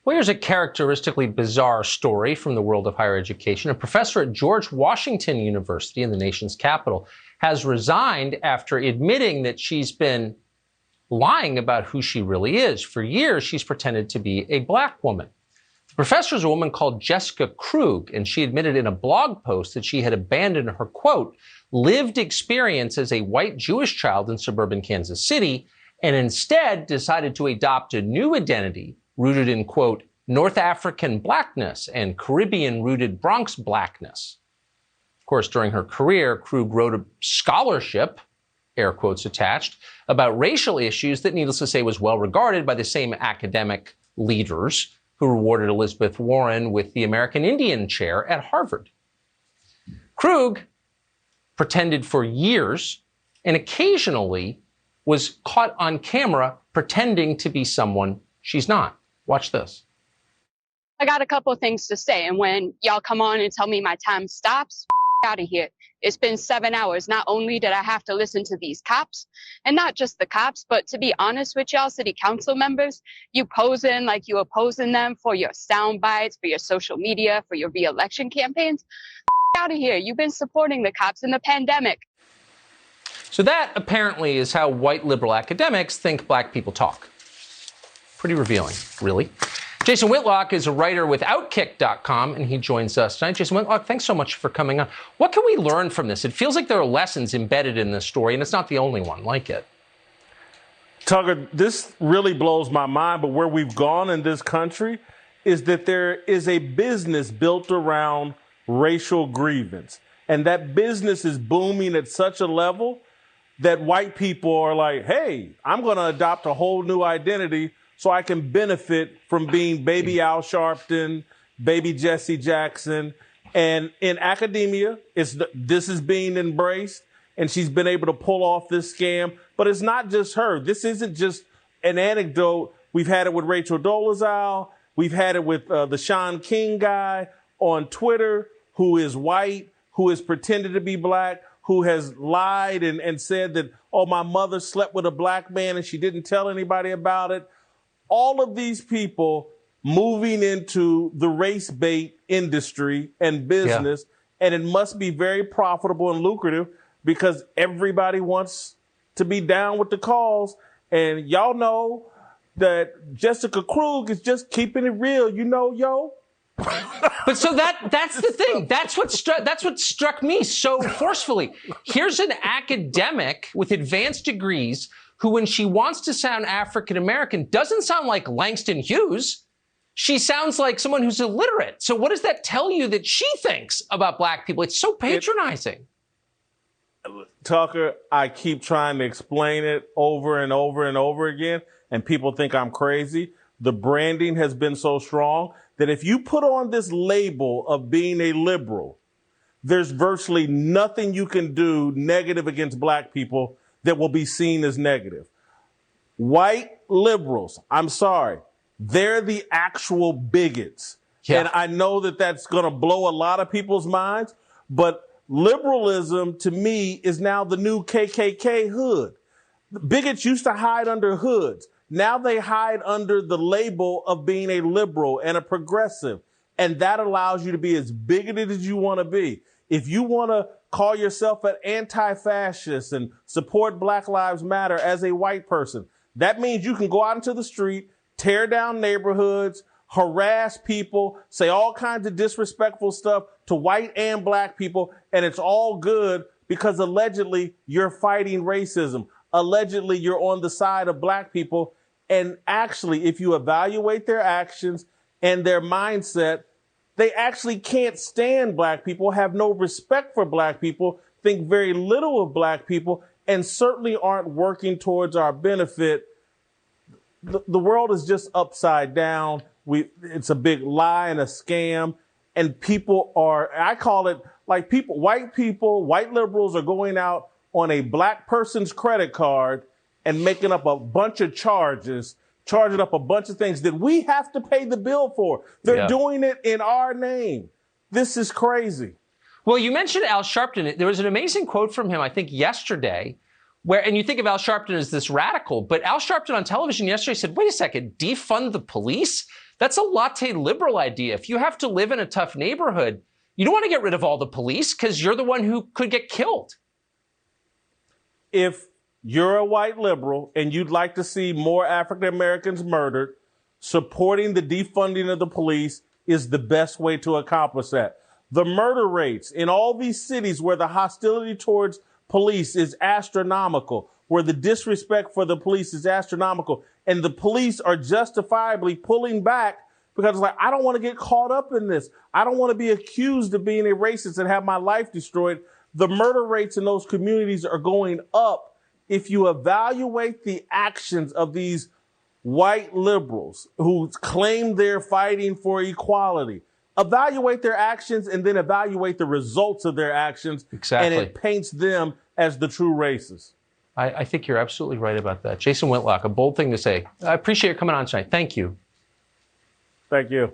Well, here's a characteristically bizarre story from the world of higher education. A professor at George Washington University in the nation's capital has resigned after admitting that she's been lying about who she really is. For years, she's pretended to be a black woman. The professor is a woman called Jessica Krug, and she admitted in a blog post that she had abandoned her, quote, lived experience as a white Jewish child in suburban Kansas City and instead decided to adopt a new identity rooted in, quote, North African blackness and Caribbean-rooted Bronx blackness. Of course, during her career, Krug wrote a scholarship, air quotes attached, about racial issues that, needless to say, was well regarded by the same academic leaders who rewarded Elizabeth Warren with the American Indian chair at Harvard. Krug pretended for years and occasionally was caught on camera pretending to be someone she's not. Watch this. I got a couple of things to say, and when y'all come on and tell me my time stops, out of here. It's been 7 hours. Not only did I have to listen to these cops, and not just the cops, but to be honest with y'all, city council members, you posing like you opposing them for your sound bites, for your social media, for your re-election campaigns. Out of here. You've been supporting the cops in the pandemic. So that apparently is how white liberal academics think black people talk. Pretty revealing, really. Jason Whitlock is a writer with Outkick.com, and he joins us tonight. Jason Whitlock, thanks so much for coming on. What can we learn from this? It feels like there are lessons embedded in this story, and it's not the only one like it. Tucker, this really blows my mind, but where we've gone in this country is that there is a business built around racial grievance. And that business is booming at such a level that white people are like, hey, I'm going to adopt a whole new identity so I can benefit from being baby Al Sharpton, baby Jesse Jackson. And in academia, this is being embraced, and she's been able to pull off this scam. But it's not just her. This isn't just an anecdote. We've had it with Rachel Dolezal. We've had it with the Sean King guy on Twitter, who is white, who has pretended to be black, who has lied and said that, oh, my mother slept with a black man and she didn't tell anybody about it. All of these people moving into the race bait industry and business, and it must be very profitable and lucrative because everybody wants to be down with the cause. And y'all know that Jessica Krug is just keeping it real, yo. But so that's the thing. That's what struck me so forcefully. Here's an academic with advanced degrees who, when she wants to sound African-American, doesn't sound like Langston Hughes. She sounds like someone who's illiterate. So what does that tell you that she thinks about black people? It's so patronizing. Tucker, I keep trying to explain it over and over and over again, and people think I'm crazy. The branding has been so strong that if you put on this label of being a liberal, there's virtually nothing you can do negative against black people that will be seen as negative. White liberals, I'm sorry, they're the actual bigots. Yeah. And I know that that's going to blow a lot of people's minds, but liberalism to me is now the new KKK hood. Bigots used to hide under hoods. Now they hide under the label of being a liberal and a progressive. And that allows you to be as bigoted as you want to be. If you want to call yourself an anti-fascist and support Black Lives Matter as a white person, that means you can go out into the street, tear down neighborhoods, harass people, say all kinds of disrespectful stuff to white and black people, and it's all good because allegedly you're fighting racism. Allegedly you're on the side of black people. And actually, if you evaluate their actions and their mindset, they actually can't stand black people, have no respect for black people, think very little of black people, and certainly aren't working towards our benefit. The world is just upside down. It's a big lie and a scam. And people are, I call it like white liberals are going out on a black person's credit card and making up a bunch of charges, charging up a bunch of things that we have to pay the bill for. They're doing it in our name. This is crazy. Well, you mentioned Al Sharpton. There was an amazing quote from him, I think, yesterday, and you think of Al Sharpton as this radical, but Al Sharpton on television yesterday said, wait a second, defund the police? That's a latte liberal idea. If you have to live in a tough neighborhood, you don't want to get rid of all the police because you're the one who could get killed. If you're a white liberal and you'd like to see more African Americans murdered, supporting the defunding of the police is the best way to accomplish that. The murder rates in all these cities where the hostility towards police is astronomical, where the disrespect for the police is astronomical, and the police are justifiably pulling back because it's like, I don't want to get caught up in this. I don't want to be accused of being a racist and have my life destroyed. The murder rates in those communities are going up. If you evaluate the actions of these white liberals who claim they're fighting for equality, evaluate their actions and then evaluate the results of their actions. Exactly. And it paints them as the true racists. I think you're absolutely right about that. Jason Whitlock, a bold thing to say. I appreciate you coming on tonight. Thank you. Thank you.